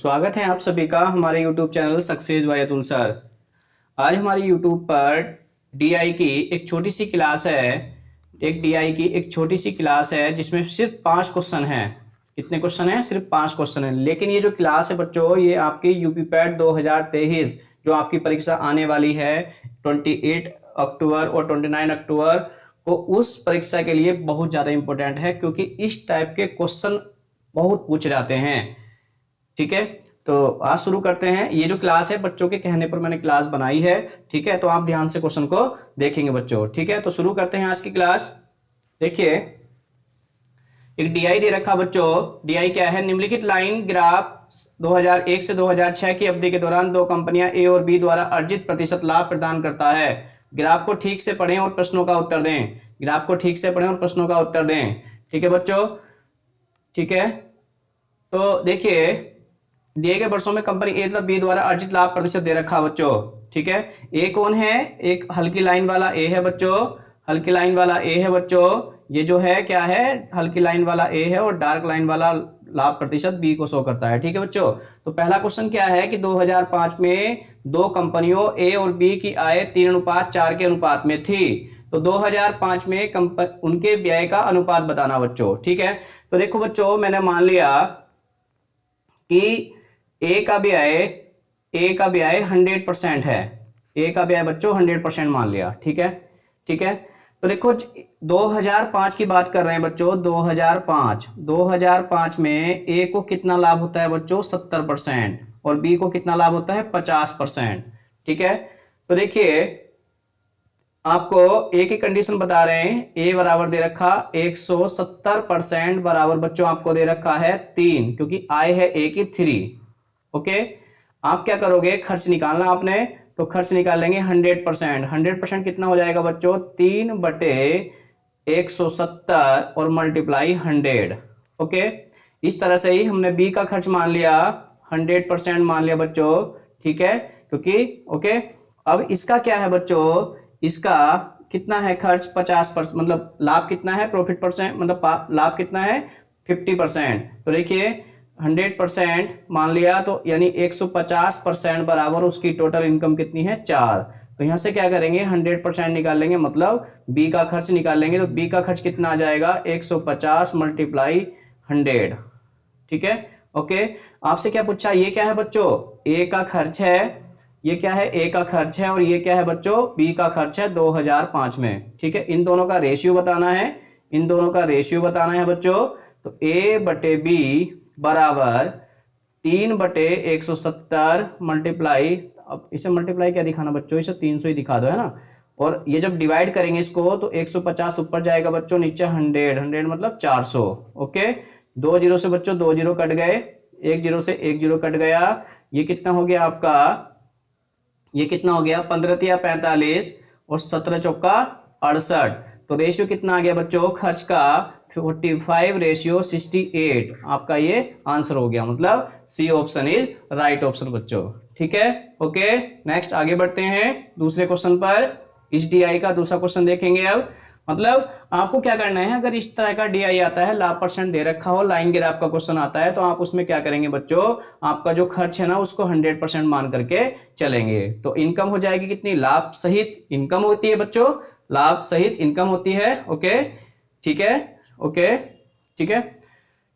स्वागत है आप सभी का हमारे YouTube channel success by Atul sir. आज हमारी YouTube पर डीआई की एक छोटी सी क्लास है। एक डीआई की एक छोटी सी क्लास है जिसमें सिर्फ 5 क्वेश्चन हैं। कितने क्वेश्चन हैं? सिर्फ 5 क्वेश्चन हैं। लेकिन ये जो क्लास है बच्चों, ये आपकी यूपी पैट 2023 जो आपकी परीक्षा आने वाली है 28 अक्टूबर और 29 अक्टूबर को, उस परीक्षा के लिए बहुत ज़्यादा इंपॉर्टेंट है, क्योंकि इस टाइप के क्वेश्चन बहुत पूछ जाते हैं। ठीक है, तो आज शुरू करते हैं। ये जो क्लास है बच्चों के कहने पर मैंने क्लास बनाई है। ठीक है, तो आप ध्यान से क्वेश्चन को देखेंगे बच्चों। ठीक है, तो शुरू करते हैं आज की क्लास। देखिए, एक डीआई दे रखा बच्चों। डीआई क्या है? निम्नलिखित लाइन ग्राफ 2001 से 2006 की अवधि के दौरान दो कंपनियां ए और बी द्वारा अर्जित प्रतिशत लाभ प्रदान करता है। ग्राफ को ठीक से पढ़ें और प्रश्नों का उत्तर दें। ग्राफ को ठीक से पढ़ें और प्रश्नों का उत्तर दें। ठीक है बच्चों, ठीक है। तो देखिए, दिए गए वर्षों में कंपनी ए तथा बी द्वारा अर्जित लाभ प्रतिशत दे रखा बच्चों। ठीक है, ए कौन है? एक हल्की लाइन वाला ए है बच्चों। हल्की लाइन वाला ए है बच्चों। ये जो है क्या है? हल्की लाइन वाला ए है और डार्क लाइन वाला लाभ प्रतिशत बी को शो करता है। ठीक है बच्चों, तो पहला क्वेश्चन क्या है कि 2005 में दो कंपनियों ए और बी की आय 3:4 के अनुपात में थी। तो 2005 में उनके व्यय का अनुपात बताना बच्चों। ठीक है, तो देखो बच्चों, मैंने मान लिया कि ए का ब्याज 100% है। ए का ब्याज बच्चों 100% मान लिया। ठीक है, ठीक है। तो देखो, 2005 की बात कर रहे हैं बच्चों। 2005 में ए को कितना लाभ होता है बच्चों? 70%। और बी को कितना लाभ होता है? 50%। ठीक है, तो देखिए, आपको ए की कंडीशन बता रहे हैं। ए बराबर दे रखा 170% बराबर बच्चों आपको दे रखा है 3, क्योंकि आय है ए की 3। ओके, आप क्या करोगे? खर्च निकालना आपने, तो खर्च निकाल लेंगे 100%। 100% कितना हो जाएगा बच्चों? 3/170 और मल्टीप्लाई 100। ओके, इस तरह से ही हमने बी का खर्च मान लिया, 100% मान लिया बच्चों। ठीक है, क्योंकि ओके, अब इसका क्या है बच्चों? इसका कितना है खर्च? 50%। मतलब लाभ कितना है? प्रॉफिट परसेंट, मतलब लाभ कितना है? 50%। तो देखिए, 100% मान लिया, तो यानी 150% बराबर उसकी टोटल इनकम कितनी है? 4। तो यहां से क्या करेंगे? 100% निकाल लेंगे, मतलब बी का खर्च निकाल लेंगे। तो बी का खर्च कितना आ जाएगा? 150 मल्टीप्लाई 100। ठीक है, ओके। आपसे क्या पूछा? ये क्या है बच्चों? ए का खर्च है। ये क्या है? ए का खर्च है। और ये क्या है बच्चों? बी का खर्च है 2005 में। ठीक है, इन दोनों का रेशियो बताना है। इन दोनों का रेशियो बताना है बच्चों। तो ए बटे बी बराबर 3/170 मल्टीप्लाई, अब इसे मल्टीप्लाई क्या दिखाना बच्चों? इसे 300 ही दिखा दो, है ना। और ये जब डिवाइड करेंगे इसको, तो 150 ऊपर जाएगा बच्चों, नीचे 100। 100 मतलब 400। ओके, 2 जीरो से बच्चों 2 जीरो कट गए, 1 जीरो से 1 जीरो कट गया। ये कितना हो गया आपका? ये कितना हो गया? 15 45 और 17 चौका 68। तो रेशियो कितना आ गया बच्चों खर्च का? 45:68। आपका ये आंसर हो गया, मतलब C option is right option बच्चों। ठीक है, ओके। नेक्स्ट आगे बढ़ते हैं दूसरे क्वेश्चन पर। इस डीआई का दूसरा क्वेश्चन देखेंगे अब। मतलब आपको क्या करना है, अगर इस तरह का डीआई आता है, लाभ परसेंट दे रखा हो, लाइन ग्राफ का क्वेश्चन आता है, तो आप उसमें क्या करेंगे बच्चों? आपका जो खर्च है ना, उसको 100% मान करके चलेंगे। तो इनकम हो जाएगी कितनी? लाभ सहित इनकम होती है बच्चों, लाभ सहित इनकम होती है। ओके, ठीक है, ओके, ठीक है,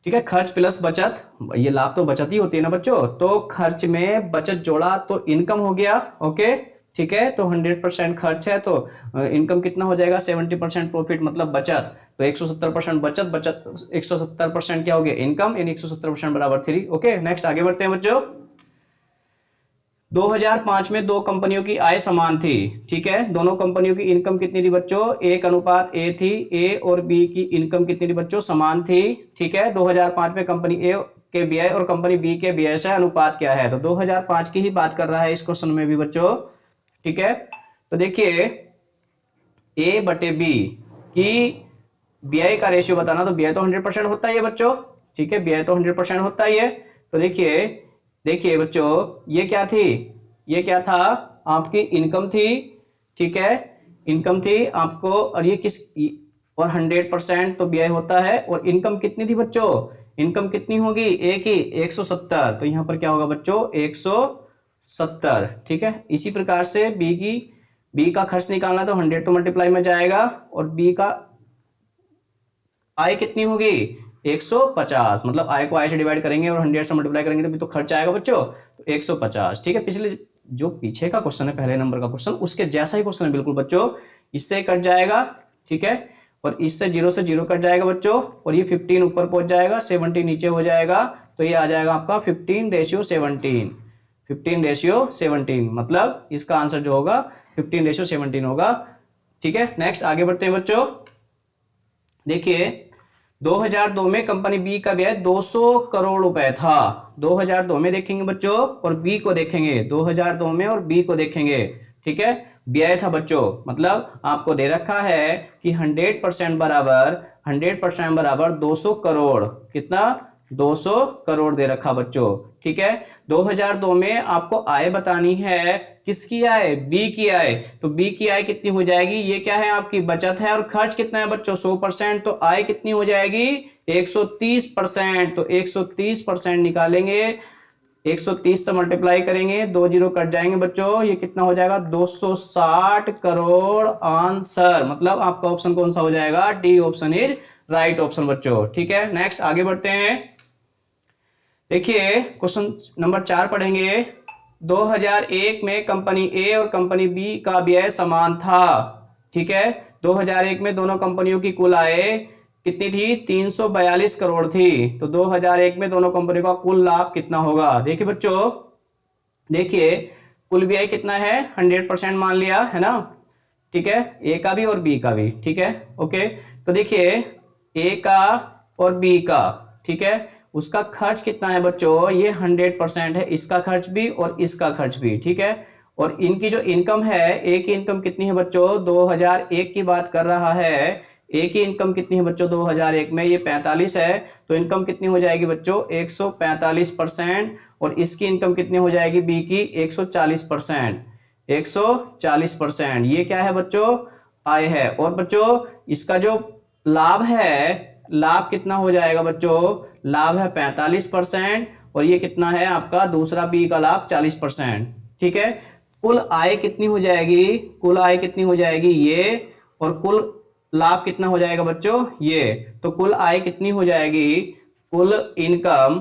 ठीक है। खर्च प्लस बचत, ये लाभ तो बचत ही होती है ना बच्चों। तो खर्च में बचत जोड़ा तो इनकम हो गया। ओके, ठीक है। तो 100% खर्च है, तो इनकम कितना हो जाएगा? 70% प्रॉफिट, मतलब बचत। तो 170% बचत, बचत 170% क्या हो गया? इनकम, यानी 170% बराबर 3। ओके, नेक्स्ट आगे बढ़ते हैं बच्चों। 2005 में दो कंपनियों की आय समान थी। ठीक है, दोनों कंपनियों की इनकम कितनी थी बच्चों? 1:A थी। ए और बी की इनकम कितनी थी बच्चों? समान थी। ठीक है, 2005 में कंपनी ए के व्यय और कंपनी बी के व्यय से अनुपात क्या है? तो 2005 की ही बात कर रहा है इस क्वेश्चन में भी बच्चों। ठीक है, तो देखिए, ए बटे बी की व्यय का रेशियो बताना। तो व्यय तो 100% होता ही है बच्चों। ठीक है, व्यय तो 100% होता ही है। तो देखिए, देखिए बच्चों, ये क्या थी? ये क्या था? आपकी इनकम थी। ठीक है, इनकम थी आपको। और ये किस, और 100% तो व्यय होता है। और इनकम कितनी थी बच्चों? इनकम कितनी होगी, ए की 170, तो यहाँ पर क्या होगा बच्चों 170। ठीक है, इसी प्रकार से बी का खर्च निकालना तो 100 तो मल्टीप्लाई में जाएगा, और बी का आय कितनी होगी 150, मतलब आय को आय से डिवाइड करेंगे और 100 से मल्टीप्लाई करेंगे तो भी तो खर्च आएगा बच्चों, तो 150। ठीक है, पिछले जो पीछे का क्वेश्चन है पहले नंबर का क्वेश्चन, उसके जैसा ही क्वेश्चन है बिल्कुल बच्चों, इससे कट जाएगा। ठीक है, और इससे 0 से 0 कट जाएगा बच्चों, और ये 15 ऊपर पहुंच जाएगा, 70 नीचे हो जाएगा, तो ये आ जाएगा आपका 15:17, 15:17, मतलब इसका आंसर जो होगा 15:17 होगा। ठीक है, नेक्स्ट आगे बढ़ते हैं बच्चों। देखिए 2002 में कंपनी बी का व्यय 200 करोड़ रुपए था। 2002 में देखेंगे बच्चों और बी को देखेंगे, 2002 में और बी को देखेंगे। ठीक है, व्यय था बच्चों, मतलब आपको दे रखा है कि 100% बराबर 200 करोड़, कितना 200 करोड़ दे रखा बच्चों। ठीक है, 2002 में आपको आय बतानी है, किसकी आय, बी की आय, तो बी की आय कितनी हो जाएगी, ये क्या है आपकी बचत है, और खर्च कितना है बच्चों 100%, तो आय कितनी हो जाएगी 130%, तो 130% निकालेंगे, 130 से मल्टीप्लाई करेंगे, 2 जीरो कट जाएंगे बच्चों, ये कितना हो जाएगा 260 करोड़ आंसर, मतलब आपका ऑप्शन कौन सा हो जाएगा, D option is right option बच्चों। ठीक है, नेक्स्ट आगे बढ़ते हैं। देखिए क्वेश्चन नंबर 4 पढ़ेंगे। 2001 में कंपनी ए और कंपनी बी का व्यय समान था। ठीक है, 2001 में दोनों कंपनियों की कुल आय कितनी थी, 342 करोड़ थी, तो 2001 में दोनों कंपनियों का कुल लाभ कितना होगा। देखिए बच्चों, देखिए कुल व्यय कितना है 100% मान लिया है ना। ठीक है, ए का भी और बी का भी। ठीक है, ओके, तो देखिए ए का और बी का, ठीक है, उसका खर्च कितना है बच्चों, ये 100% है, इसका खर्च भी और इसका खर्च भी। ठीक है, और इनकी जो इनकम है, ए की इनकम कितनी है बच्चों, 2001 की बात कर रहा है, ए की इनकम कितनी है बच्चों 2001 में, ये 45 है, तो इनकम कितनी हो जाएगी बच्चों 145%, और इसकी इनकम कितनी हो जाएगी बी की 140%, 140%। ये क्या है बच्चों, आय है। और बच्चों इसका जो लाभ है, लाभ कितना हो जाएगा बच्चों, लाभ है 45%, और ये कितना है आपका दूसरा बी का लाभ 40%। ठीक है, कुल आय कितनी हो जाएगी, कुल आय कितनी हो जाएगी ये, और कुल लाभ कितना हो जाएगा बच्चों ये, तो कुल आय कितनी हो जाएगी, कुल इनकम,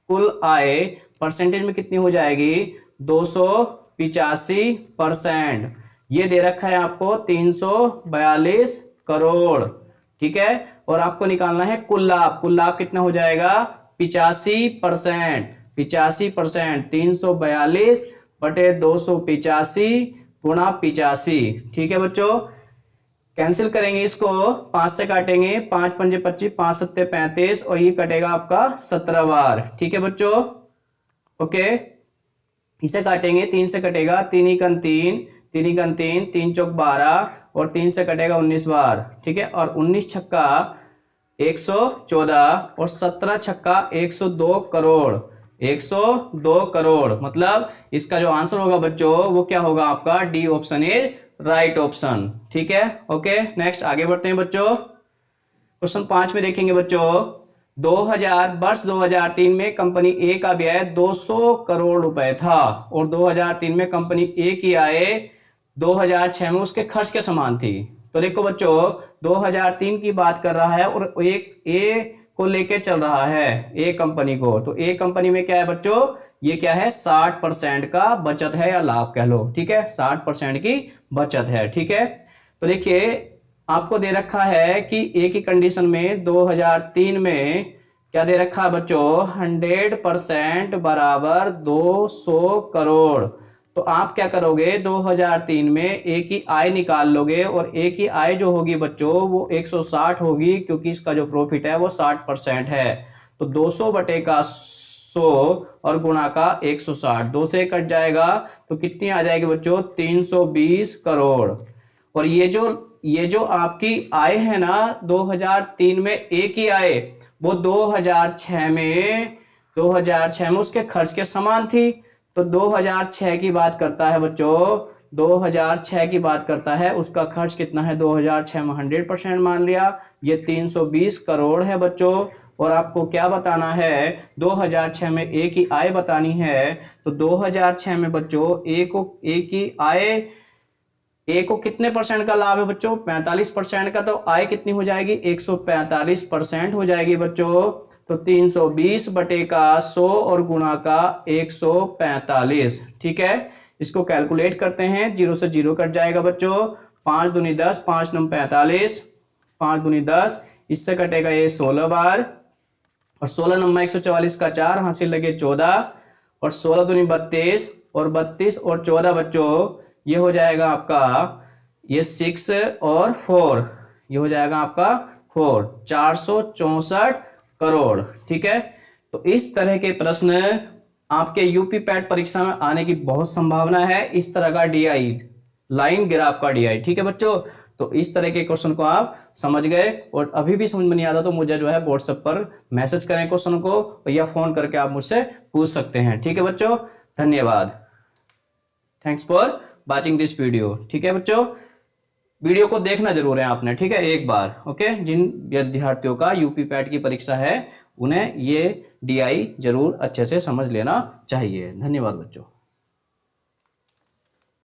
कुल आय परसेंटेज में कितनी हो जाएगी 285%। ये दे रखा है आपको 342 करोड़। ठीक है, और आपको निकालना है कुल लाभ, कुल लाभ कितना हो जाएगा 85%, 85%, 342 बटे 285 गुणा 85। ठीक है बच्चों, कैंसिल करेंगे इसको, 5 से काटेंगे, 5 पंजे 25, 5 सत्ते 35, और ये कटेगा आपका 17 बार। ठीक है बच्चों, ओके, इसे काटेंगे, 3 से कटेगा, 3 एकम 3, 3 एकम 3, 3 चौक 12, और 3 से कटेगा 19 बार। ठीक है, और 19 छक्का 114, और 17 छक्का 102 करोड़, 102 करोड़, मतलब इसका जो आंसर होगा बच्चों वो क्या होगा आपका, D option is right option. ठीक है, ओके, नेक्स्ट आगे बढ़ते हैं बच्चों। क्वेश्चन 5 में देखेंगे बच्चों, 2003 में कंपनी ए का व्यय 200 करोड़ रुपए था, और 2003 में कंपनी ए की आय 2006 में उसके खर्च के समान थी। तो देखो बच्चों 2003 की बात कर रहा है, और एक ए को लेके चल रहा है, ए कंपनी को, तो ए कंपनी में क्या है बच्चों, ये क्या है 60% का बचत है, या लाभ कह लो। ठीक है, 60% की बचत है। ठीक है, तो देखिए आपको दे रखा है कि ए की कंडीशन में 2003 में क्या दे रखा है बच्चों, 100% बराबर 200 करोड़। तो आप क्या करोगे 2003 में ए की आय निकाल लोगे, और ए की आय जो होगी बच्चों वो 160 होगी, क्योंकि इसका जो प्रॉफिट है वो 60% है, तो 200 बटे का 100 और गुणा का 160, 2 से कट जाएगा, तो कितनी आ जाएगी बच्चों 320 करोड़। और ये जो आपकी आय है ना 2003 में ए की आय, वो 2006 में उसके खर्च के समान थी, तो 2006 की बात करता है बच्चों, 2006 की बात करता है, उसका खर्च कितना है 2006 में 100% मान लिया, ये 320 करोड़ है बच्चों, और आपको क्या बताना है, 2006 में ए की आय बतानी है। तो 2006 में बच्चों ए की आय, ए को कितने परसेंट का लाभ है बच्चों, 45% का, तो आय कितनी हो जाएगी, 145% हो जाएगी बच्चों। तो 320 बटे का 100 और गुणा का 145, ठीक है। इसको कैलकुलेट करते हैं, जीरो से जीरो कट जाएगा बच्चों, 5 दूनी 10, 5 नम 45, 5 दूनी 10, इससे कटेगा ये 16 बार, और 16 नंबर 144 का 4 हासिल लगे 14, और 16 दूनी 32, और 32 और 14 बच्चों ये हो जाएगा आपका, ये 6 और 4, ये हो जाएगा आपका 4, 464 करोड़, ठीक है। तो इस तरह के प्रश्न आपके यूपी पैट परीक्षा में आने की बहुत संभावना है, इस तरह का डीआई, लाइन ग्राफ का डीआई, ठीक है बच्चों। तो इस तरह के क्वेश्चन को आप समझ गए, और अभी भी समझ में नहीं आता तो मुझे जो है व्हाट्सएप पर मैसेज करें क्वेश्चन को, या फोन करके आप मुझसे पूछ सकते हैं, ठीक है बच्चों। धन्यवाद, thanks for watching this video, ठीक है बच्चों। वीडियो को देखना जरूर है आपने, ठीक है, एक बार, ओके। जिन विद्यार्थियों का यूपी पैट की परीक्षा है उन्हें ये डीआई जरूर अच्छे से समझ लेना चाहिए। धन्यवाद बच्चों।